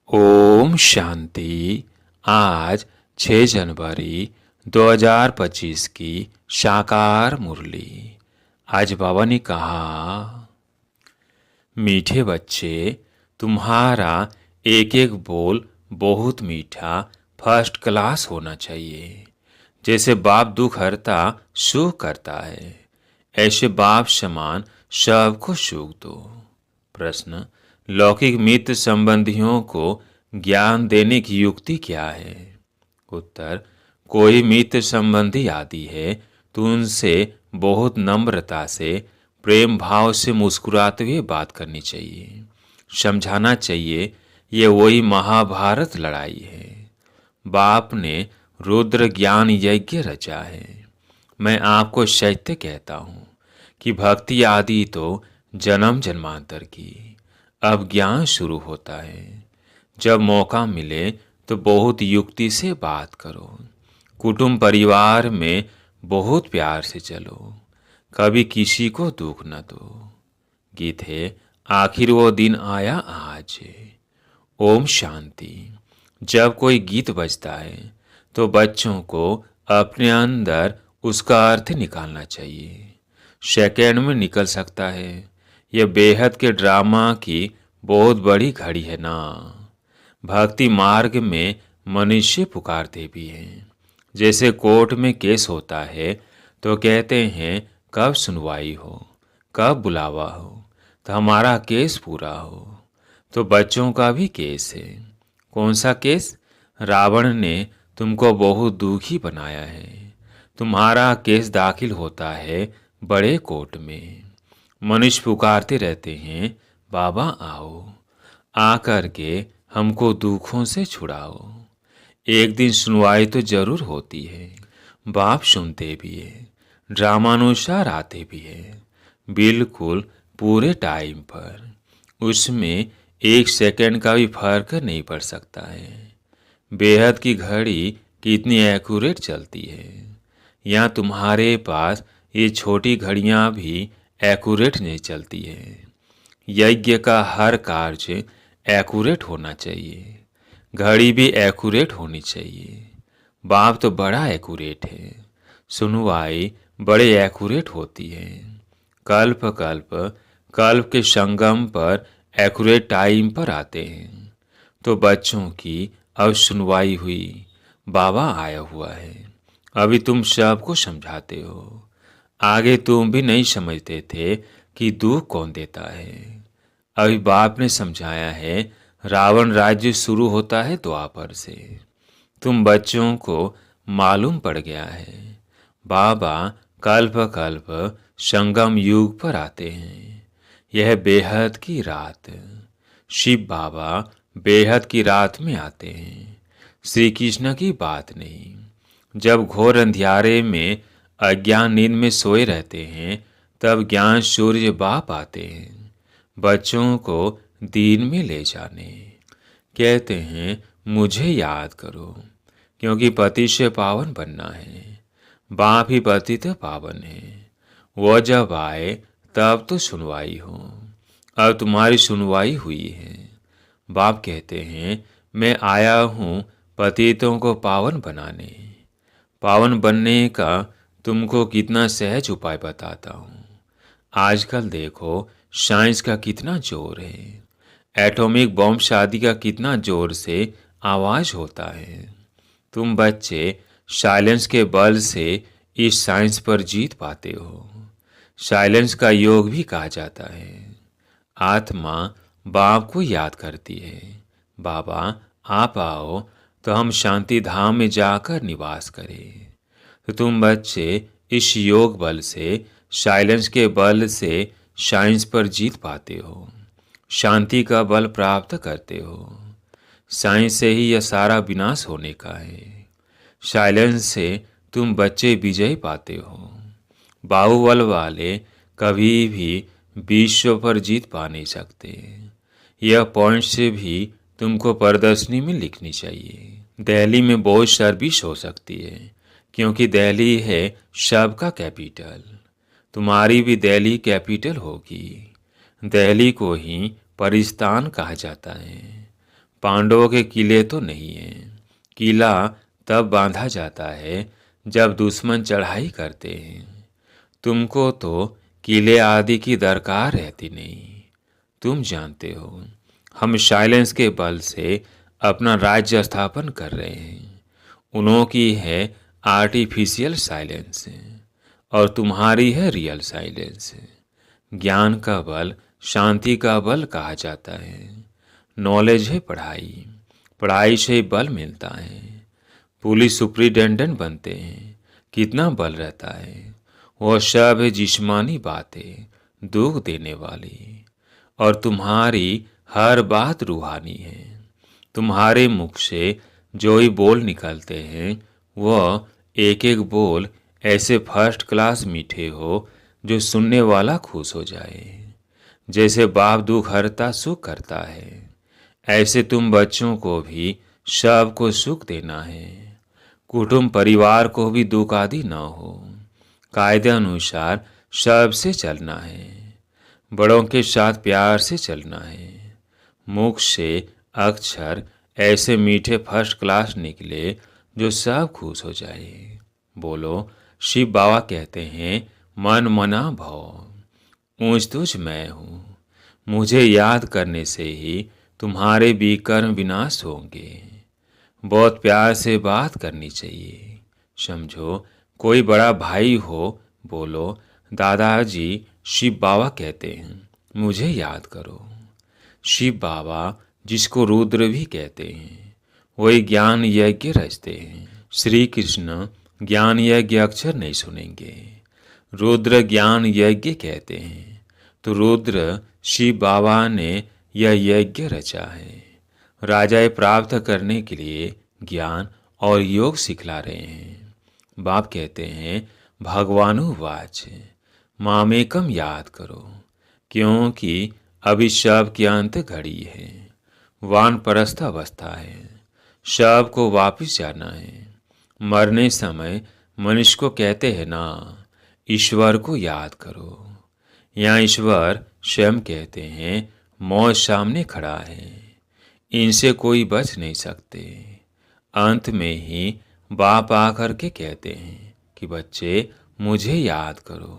ओम शांति। आज 6 जनवरी 2025 की साकार मुरली। आज बाबा ने कहा, मीठे बच्चे, तुम्हारा एक एक बोल बहुत मीठा फर्स्ट क्लास होना चाहिए। जैसे बाप दुख हरता सुख करता है, ऐसे बाप समान सबको सुख दो। प्रश्न, लौकिक मित्र संबंधियों को ज्ञान देने की युक्ति क्या है? उत्तर, कोई मित्र संबंधी आदि है तो उनसे बहुत नम्रता से प्रेम भाव से मुस्कुराते हुए बात करनी चाहिए। समझाना चाहिए ये वही महाभारत लड़ाई है। बाप ने रुद्र ज्ञान यज्ञ रचा है। मैं आपको सत्य कहता हूँ कि भक्ति आदि तो जन्म जन्मांतर की, अब ज्ञान शुरू होता है। जब मौका मिले तो बहुत युक्ति से बात करो। कुटुंब परिवार में बहुत प्यार से चलो, कभी किसी को दुख न दो। गीत है, आखिर वो दिन आया आज। ओम शांति। जब कोई गीत बजता है तो बच्चों को अपने अंदर उसका अर्थ निकालना चाहिए। सेकेंड में निकल सकता है। यह बेहद के ड्रामा की बहुत बड़ी घड़ी है ना। भक्ति मार्ग में मनुष्य पुकारते भी हैं। जैसे कोर्ट में केस होता है तो कहते हैं कब सुनवाई हो, कब बुलावा हो, तो हमारा केस पूरा हो। तो बच्चों का भी केस है। कौन सा केस? रावण ने तुमको बहुत दुखी बनाया है। तुम्हारा केस दाखिल होता है बड़े कोर्ट में। मनुष्य पुकारते रहते हैं, बाबा आओ, आकर के हमको दुखों से छुड़ाओ। एक दिन सुनवाई तो जरूर होती है। बाप सुनते भी है, ड्रामानुसार आते भी है, बिल्कुल पूरे टाइम पर। उसमें एक सेकंड का भी फर्क नहीं पड़ सकता है। बेहद की घड़ी कितनी एक्यूरेट चलती है। यहाँ तुम्हारे पास ये छोटी घड़ियाँ भी एक्यूरेट नहीं चलती है। यज्ञ का हर कार्य एक्यूरेट होना चाहिए। घड़ी भी एक्यूरेट होनी चाहिए। बाप तो बड़ा एक्यूरेट है। सुनवाई बड़े एक्यूरेट होती है। कल्प कल्प कल्प के संगम पर एक्यूरेट टाइम पर आते हैं। तो बच्चों की अब सुनवाई हुई, बाबा आया हुआ है। अभी तुम सबको समझाते हो। आगे तुम भी नहीं समझते थे कि दुख कौन देता है। अभी बाप ने समझाया है, रावण राज्य शुरू होता है द्वापर से। तुम बच्चों को मालूम पड़ गया है। बाबा कल्प कल्प संगम युग पर आते हैं। यह बेहद की रात। शिव बाबा बेहद की रात में आते हैं। श्री कृष्ण की बात नहीं। जब घोर अंधियारे में अज्ञान नींद में सोए रहते हैं तब ज्ञान सूर्य बाप आते हैं बच्चों को दीन में ले जाने। कहते हैं मुझे याद करो, क्योंकि पति से पावन बनना है। बाप ही पतित पावन है। वह जब आए तब तो सुनवाई हो। अब तुम्हारी सुनवाई हुई है। बाप कहते हैं मैं आया हूँ पतितों को पावन बनाने। पावन बनने का तुमको कितना सहज उपाय बताता हूँ। आजकल देखो साइंस का कितना जोर है। एटॉमिक बॉम्ब शादी का कितना जोर से आवाज होता है। तुम बच्चे साइलेंस के बल से इस साइंस पर जीत पाते हो। साइलेंस का योग भी कहा जाता है। आत्मा बाप को याद करती है, बाबा आप आओ तो हम शांति धाम में जाकर निवास करें। तो तुम बच्चे इस योग बल से, साइलेंस के बल से साइंस पर जीत पाते हो। शांति का बल प्राप्त करते हो। साइंस से ही यह सारा विनाश होने का है। साइलेंस से तुम बच्चे विजय पाते हो। बाहुबल वाले कभी भी विश्व पर जीत पा नहीं सकते। यह पॉइंट से भी तुमको प्रदर्शनी में लिखनी चाहिए। दिल्ली में बहुत सर्विस हो सकती है, क्योंकि दिल्ली है सबका कैपिटल। तुम्हारी भी दिल्ली कैपिटल होगी। दिल्ली को ही परिस्तान कहा जाता है। पांडवों के किले तो नहीं है। किला तब बांधा जाता है जब दुश्मन चढ़ाई करते हैं। तुमको तो किले आदि की दरकार रहती नहीं। तुम जानते हो, हम साइलेंस के बल से अपना राज्य स्थापन कर रहे हैं। उन्हों की है आर्टिफिशियल साइलेंस और तुम्हारी है रियल साइलेंस। ज्ञान का बल शांति का बल कहा जाता है। नॉलेज है पढ़ाई, पढ़ाई से बल मिलता है। पुलिस सुप्रिटेंडेंट बनते हैं, कितना बल रहता है। वह सब है जिस्मानी बातें, दुख देने वाली। और तुम्हारी हर बात रूहानी है। तुम्हारे मुख से जो ही बोल निकलते हैं वह एक एक बोल ऐसे फर्स्ट क्लास मीठे हो जो सुनने वाला खुश हो जाए। जैसे बाप दुख हरता सुख करता है, ऐसे तुम बच्चों को भी सबको सुख देना है। कुटुंब परिवार को भी दुख आदि न हो। कायदे अनुसार सबसे चलना है। बड़ों के साथ प्यार से चलना है। मुख से अक्षर ऐसे मीठे फर्स्ट क्लास निकले जो सब खुश हो जाए। बोलो, शिव बाबा कहते हैं मन मना भव, ऊंच तुझ मैं हूँ। मुझे याद करने से ही तुम्हारे विकर्म विनाश होंगे। बहुत प्यार से बात करनी चाहिए। समझो, कोई बड़ा भाई हो, बोलो दादाजी शिव बाबा कहते हैं मुझे याद करो। शिव बाबा, जिसको रुद्र भी कहते हैं, वही ज्ञान यज्ञ रचते हैं। श्री कृष्ण ज्ञान यज्ञ अक्षर नहीं सुनेंगे। रुद्र ज्ञान यज्ञ कहते हैं, तो रुद्र शिव बाबा ने यह यज्ञ रचा है। राजाएं प्राप्त करने के लिए ज्ञान और योग सिखला रहे हैं। बाप कहते हैं भगवानुवाच मामेकम याद करो, क्योंकि अभी शव की अंत घड़ी है। वानप्रस्थ अवस्था है, शव को वापिस जाना है। मरने समय मनुष्य को कहते हैं ना, ईश्वर को याद करो। यहाँ ईश्वर स्वयं कहते हैं मौत सामने खड़ा है, इनसे कोई बच नहीं सकते। अंत में ही बाप आकर के कहते हैं कि बच्चे मुझे याद करो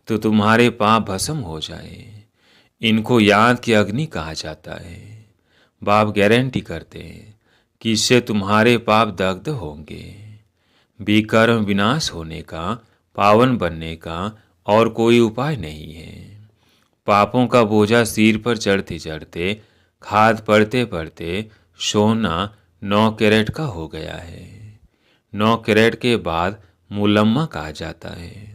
तो तुम्हारे पाप भस्म हो जाए। इनको याद की अग्नि कहा जाता है। बाप गारंटी करते हैं कि इससे तुम्हारे पाप दग्ध होंगे। विकर्म विनाश होने का, पावन बनने का और कोई उपाय नहीं है। पापों का बोझा सिर पर चढ़ते चढ़ते, खाद पड़ते पड़ते सोना 9 कैरेट का हो गया है। 9 कैरेट के बाद मुलम्मा कहा जाता है।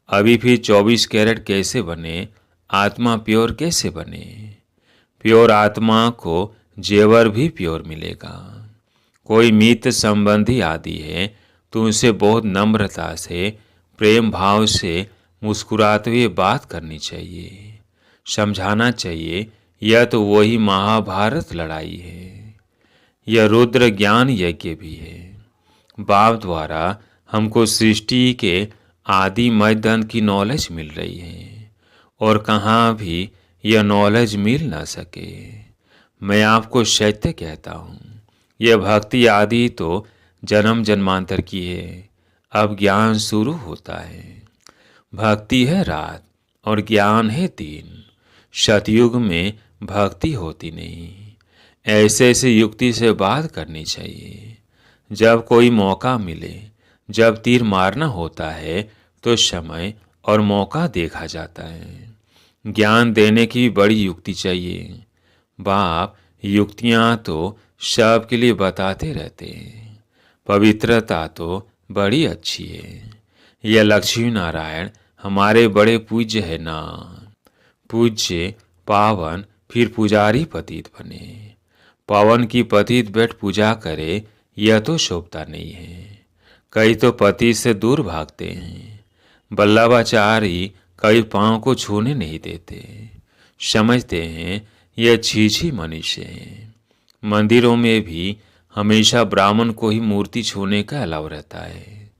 अभी फिर 24 कैरेट कैसे बने, आत्मा प्योर कैसे बने। प्योर आत्मा को जेवर भी प्योर मिलेगा। कोई मित्र संबंधी आदि है तो उनसे बहुत नम्रता से, प्रेम भाव से मुस्कुराते हुए बात करनी चाहिए। समझाना चाहिए यह तो वही महाभारत लड़ाई है। यह रुद्र ज्ञान यज्ञ भी है। बाप द्वारा हमको सृष्टि के आदि मध्य अंत की नॉलेज मिल रही है और कहाँ भी यह नॉलेज मिल ना सके। मैं आपको सत्य कहता हूँ, यह भक्ति आदि तो जन्म जन्मांतर की है। अब ज्ञान शुरू होता है। भक्ति है रात और ज्ञान है दिन। सतयुग में भक्ति होती नहीं। ऐसे ऐसे युक्ति से बात करनी चाहिए। जब कोई मौका मिले, जब तीर मारना होता है तो समय और मौका देखा जाता है। ज्ञान देने की बड़ी युक्ति चाहिए। बाप युक्तियाँ तो सबके लिए बताते रहते हैं। पवित्रता तो बड़ी अच्छी है। यह लक्ष्मी नारायण हमारे बड़े पूज्य है ना। पूज्य पावन फिर पुजारी पतित बने। पावन की पतित बैठ पूजा करे, यह तो शोभता नहीं है। कई तो पति से दूर भागते हैं। बल्लभाचारी कई पाँव को छूने नहीं देते। समझते हैं यह छीछी मनुष्य है। मंदिरों में भी हमेशा ब्राह्मण को ही मूर्ति छूने का अलाव रहता है।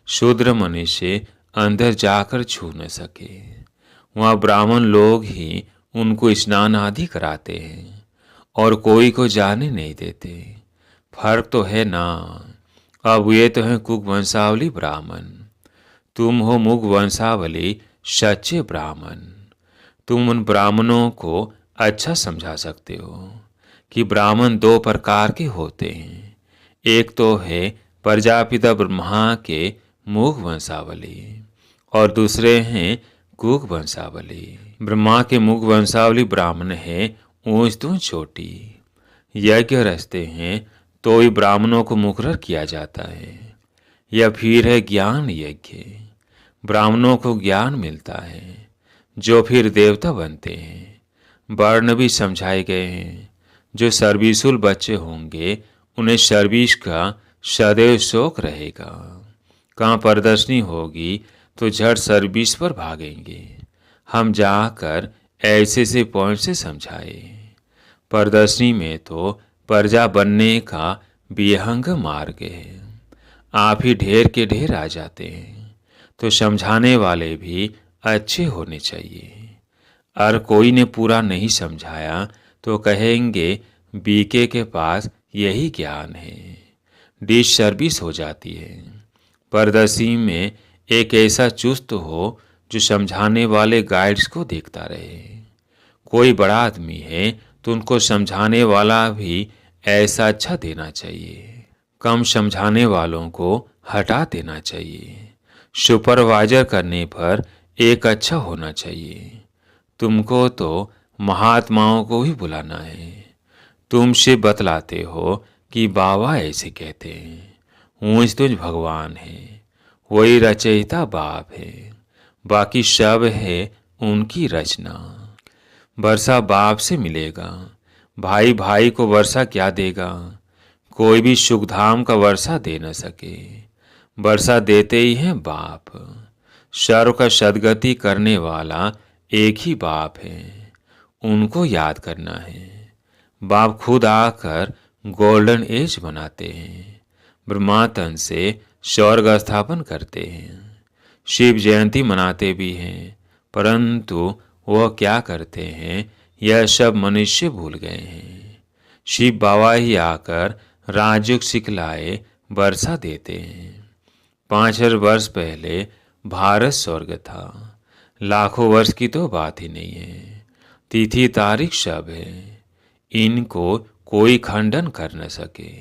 शूद्र मनुष्य अंदर जाकर छू न सके। वहाँ ब्राह्मण लोग ही उनको स्नान आदि कराते हैं और कोई को जाने नहीं देते। फर्क तो है ना। अब ये तो है कुक वंशावली ब्राह्मण, तुम हो मुग वंशावली सच्चे ब्राह्मण। तुम उन ब्राह्मणों को अच्छा समझा सकते हो कि ब्राह्मण दो प्रकार के होते हैं। एक तो है प्रजापिता ब्रह्मा के मुग वंशावली और दूसरे हैं कुक वंशावली। ब्रह्मा के मुग वंशावली ब्राह्मण है ऊंच तो चोटी। यज्ञ रचते हैं तो ही ब्राह्मणों को मुकर्रर किया जाता है। या फिर है ज्ञान यज्ञ, ब्राह्मणों को ज्ञान मिलता है जो फिर देवता बनते हैं। वर्ण भी समझाए गए हैं। जो सर्विसुल बच्चे होंगे उन्हें सर्विस का सदैव शौक रहेगा। कहाँ प्रदर्शनी होगी तो झट सर्विस पर भागेंगे। हम जाकर ऐसे से पॉइंट से समझाए। प्रदर्शनी में तो प्रजा बनने का विहंग मार्ग है। आप ही ढेर के ढेर आ जाते हैं तो समझाने वाले भी अच्छे होने चाहिए। और कोई ने पूरा नहीं समझाया तो कहेंगे बीके के पास यही ज्ञान है। डिश सर्विस हो जाती है। प्रदर्शनी में एक ऐसा चुस्त हो जो समझाने वाले गाइड्स को देखता रहे। कोई बड़ा आदमी है तो उनको समझाने वाला भी ऐसा अच्छा देना चाहिए। कम समझाने वालों को हटा देना चाहिए। सुपरवाइजर करने पर एक अच्छा होना चाहिए। तुमको तो महात्माओं को ही बुलाना है। तुमसे बतलाते हो कि बाबा ऐसे कहते हैं। ऊंच तुझ भगवान है, वही रचयिता बाप है, बाकी सब है उनकी रचना। वर्षा बाप से मिलेगा, भाई भाई को वर्षा क्या देगा। कोई भी सुखधाम का वर्षा दे न सके, वर्षा देते ही हैं बाप। सर्व का सदगति करने वाला एक ही बाप है, उनको याद करना है। बाप खुद आकर गोल्डन एज बनाते हैं, ब्रह्मातन से स्वर्ग स्थापन करते हैं। शिव जयंती मनाते भी हैं, परंतु वह क्या करते हैं यह सब मनुष्य भूल गए हैं। शिव बाबा ही आकर राजयुग सिखलाए वर्षा देते हैं। 5000 वर्ष पहले भारत स्वर्ग था। लाखों वर्ष की तो बात ही नहीं है। तिथि तारीख सब है, इनको कोई खंडन कर न सके।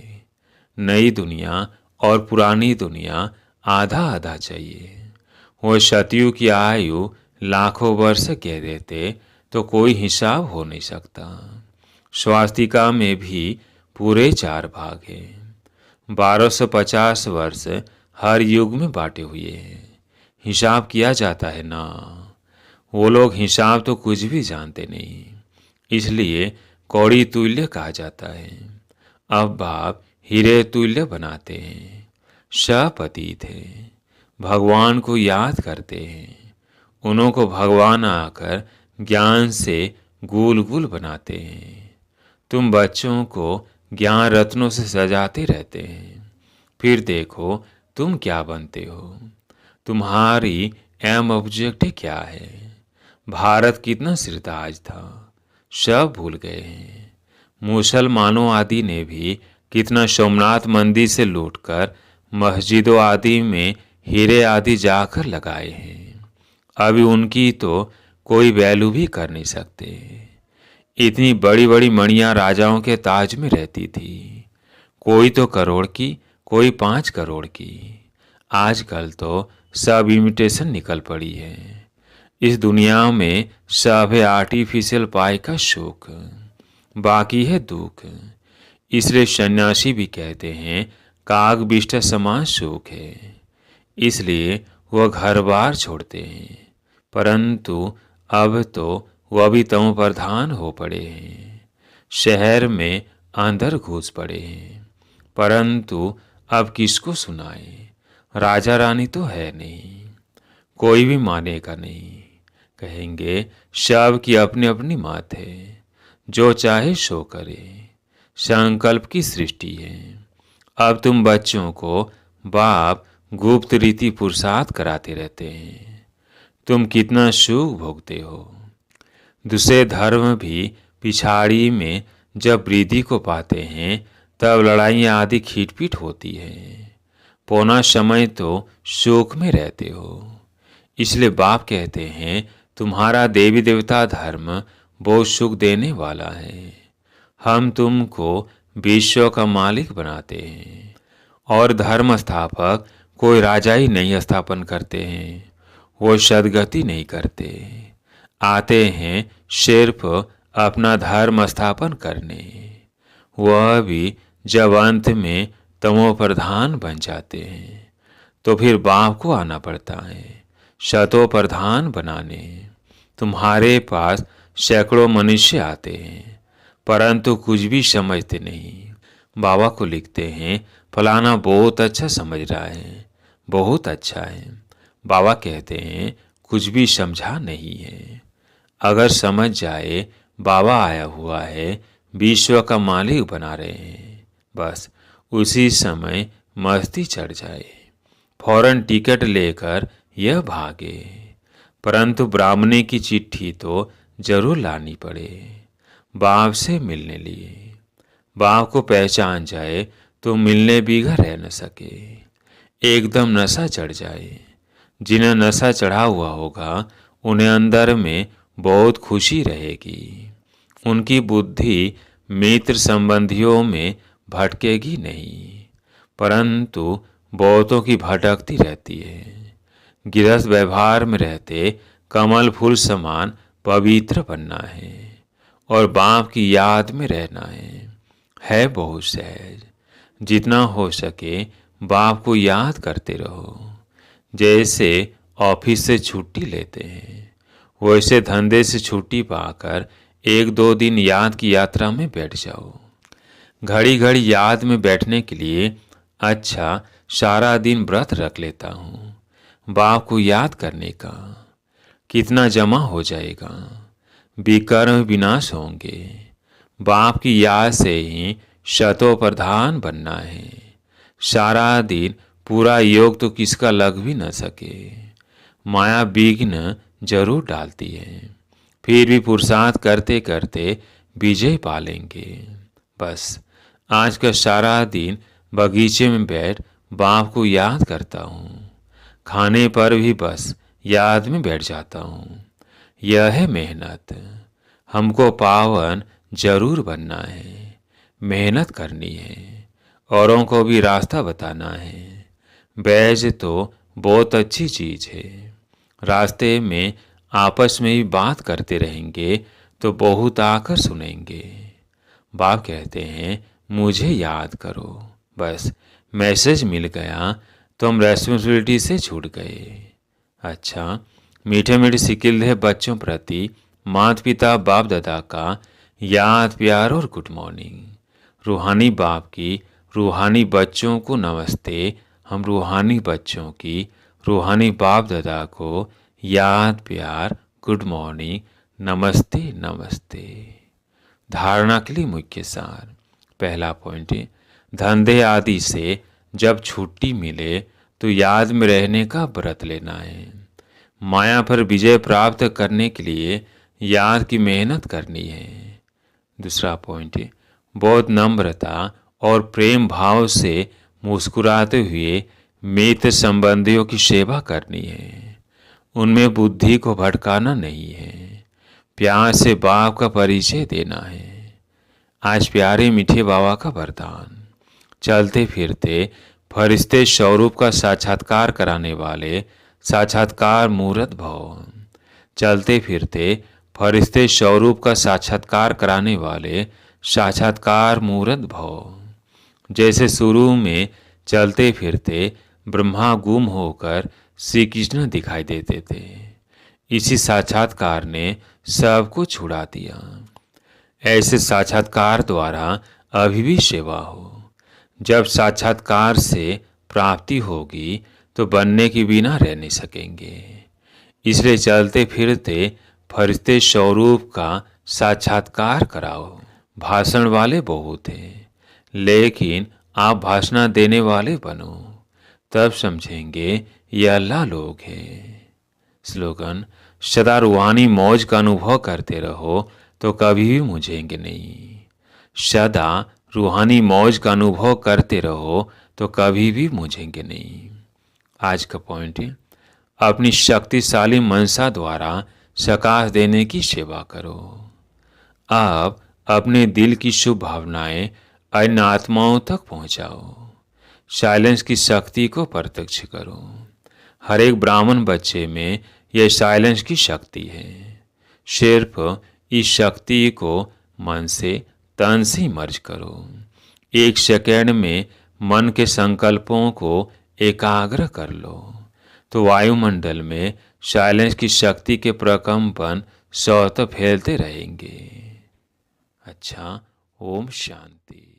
नई दुनिया और पुरानी दुनिया आधा आधा चाहिए। वो सतयुग की आयु लाखों वर्ष कह देते तो कोई हिसाब हो नहीं सकता। स्वास्तिका में भी पूरे 4 भाग हैं। 1250 वर्ष हर युग में बांटे हुए हैं। हिसाब किया जाता है ना। वो लोग हिसाब तो कुछ भी जानते नहीं, इसलिए कौड़ी तुल्य कहा जाता है। अब बाप हीरे तुल्य बनाते हैं। सपति थे, भगवान को याद करते हैं। उन्हों को भगवान आकर ज्ञान से गुल गुल बनाते हैं। तुम बच्चों को ज्ञान रत्नों से सजाते रहते हैं, फिर देखो तुम क्या बनते हो। तुम्हारी एम ऑब्जेक्ट क्या है। भारत कितना सिरताज था, सब भूल गए हैं। मुसलमानों आदि ने भी कितना सोमनाथ मंदिर से लूटकर मस्जिदों आदि में हीरे आदि जाकर लगाए हैं। अभी उनकी तो कोई वैल्यू भी कर नहीं सकते। इतनी बड़ी बड़ी मणियां राजाओं के ताज में रहती थी, कोई तो करोड़ की, कोई 5 करोड़ की। आजकल तो सब इमिटेशन निकल पड़ी है। इस दुनिया में सब है आर्टिफिशियल पाए का शौक, बाकी है दुख। इसलिए सन्यासी भी कहते हैं काग बिष्ट समान सुख है। इसलिए वह घर बार छोड़ते हैं, परंतु अब तो वह भी तमो प्रधान हो पड़े हैं। शहर में अंदर घुस पड़े हैं, परंतु अब किसको सुनाए। राजा रानी तो है नहीं, कोई भी मानेगा नहीं। कहेंगे सब की अपनी अपनी मात है, जो चाहे सो करे। संकल्प की सृष्टि है। अब तुम बच्चों को बाप गुप्त रीति पुरुषार्थ कराते रहते हैं। तुम कितना सुख भोगते हो। दूसरे धर्म भी पिछाड़ी में जब वृद्धि को पाते हैं तब लड़ाइयाँ आदि खींचपीट होती है। पौना समय तो शोक में रहते हो। इसलिए बाप कहते हैं तुम्हारा देवी देवता धर्म बहुत सुख देने वाला है। हम तुमको विश्व का मालिक बनाते हैं और धर्म स्थापक कोई राजा ही नहीं स्थापन करते हैं। वो सदगति नहीं करते, आते हैं सिर्फ अपना धर्म स्थापन करने। वह भी जब अंत में तमो प्रधान बन जाते हैं तो फिर बाप को आना पड़ता है शतो प्रधान बनाने। तुम्हारे पास सैकड़ों मनुष्य आते हैं परंतु कुछ भी समझते नहीं। बाबा को लिखते हैं फलाना बहुत अच्छा समझ रहा है, बहुत अच्छा है। बाबा कहते हैं कुछ भी समझा नहीं है। अगर समझ जाए बाबा आया हुआ है, विश्व का मालिक बना रहे हैं, बस उसी समय मस्ती चढ़ जाए, फौरन टिकट लेकर यह भागे। परंतु ब्राह्मणी की चिट्ठी तो जरूर लानी पड़े बाप से मिलने लिए। बाप को पहचान जाए तो मिलने बिघा रह न सके, एकदम नशा चढ़ जाए। जिन्हें नशा चढ़ा हुआ होगा उन्हें अंदर में बहुत खुशी रहेगी। उनकी बुद्धि मित्र संबंधियों में भटकेगी नहीं, परंतु बहुतों की भटकती रहती है। गृहस्थ व्यवहार में रहते कमल फूल समान पवित्र बनना है और बाप की याद में रहना है बहुत सहज। जितना हो सके बाप को याद करते रहो। जैसे ऑफिस से छुट्टी लेते हैं वैसे धंधे से छुट्टी पाकर एक दो दिन याद की यात्रा में बैठ जाओ। घड़ी घड़ी याद में बैठने के लिए अच्छा सारा दिन व्रत रख लेता हूँ बाप को याद करने का। कितना जमा हो जाएगा, विकर्म विनाश होंगे। बाप की याद से ही शतो प्रधान बनना है। सारा दिन पूरा योग तो किसका लग भी न सके। माया विघ्न जरूर डालती है, फिर भी पुरुषार्थ करते करते विजय पा लेंगे। बस आज का सारा दिन बगीचे में बैठ बाप को याद करता हूँ। खाने पर भी बस याद में बैठ जाता हूँ। यह है मेहनत। हमको पावन जरूर बनना है, मेहनत करनी है, औरों को भी रास्ता बताना है। बैज तो बहुत अच्छी चीज़ है। रास्ते में आपस में ही बात करते रहेंगे तो बहुत आकर सुनेंगे। बाप कहते हैं मुझे याद करो। बस मैसेज मिल गया तो हम रेस्पॉन्सिबिलिटी से छूट गए। अच्छा, मीठे मीठे सिकिल बच्चों प्रति माता पिता बाप दादा का याद प्यार और गुड मॉर्निंग। रूहानी बाप की रूहानी बच्चों को नमस्ते। हम रूहानी बच्चों की रूहानी बाप दादा को याद प्यार गुड मॉर्निंग, नमस्ते नमस्ते। धारणा के लिए मुख्य सार। पहला पॉइंट है धंधे आदि से जब छुट्टी मिले तो याद में रहने का व्रत लेना है। माया पर विजय प्राप्त करने के लिए याद की मेहनत करनी है। दूसरा पॉइंट है बहुत नम्रता और प्रेम भाव से मुस्कुराते हुए मित्र संबंधियों की सेवा करनी है। उनमें बुद्धि को भटकाना नहीं है, प्यार से बाप का परिचय देना है। आज प्यारे मीठे बाबा का वरदान। चलते फिरते फरिश्ते स्वरूप का साक्षात्कार कराने वाले साक्षात्कार मूर्त भव। चलते फिरते फरिश्ते स्वरूप का साक्षात्कार कराने वाले साक्षात्कार मूर्त भव। जैसे शुरू में चलते फिरते ब्रह्मा गुम होकर श्री कृष्ण दिखाई देते थे, इसी साक्षात्कार ने सबको छुड़ा दिया। ऐसे साक्षात्कार द्वारा अभी भी सेवा हो। जब साक्षात्कार से प्राप्ति होगी तो बनने के बिना रह नहीं सकेंगे। इसलिए चलते फिरते फरिश्ते स्वरूप का साक्षात्कार कराओ। भाषण वाले बहुत हैं, लेकिन आप भाषण देने वाले बनो, तब समझेंगे ये अल्लाह लोग हैं। स्लोगन सदा रूहानी मौज का अनुभव करते रहो तो कभी भी मुझेंगे नहीं। सदा रूहानी मौज का अनुभव करते रहो तो कभी भी मूझेंगे नहीं। आज का पॉइंट है, अपनी शक्तिशाली मनसा द्वारा सकाश देने की सेवा करो। आप अपने दिल की शुभ भावनाएं अन्य आत्माओं तक पहुंचाओ। साइलेंस की शक्ति को प्रत्यक्ष करो। हर एक ब्राह्मण बच्चे में यह साइलेंस की शक्ति है। सिर्फ इस शक्ति को मन से तन से मर्ज करो। 1 सेकंड में मन के संकल्पों को एकाग्र कर लो तो वायुमंडल में साइलेंस की शक्ति के प्रकंपन स्वतः फैलते रहेंगे। अच्छा, ओम शांति।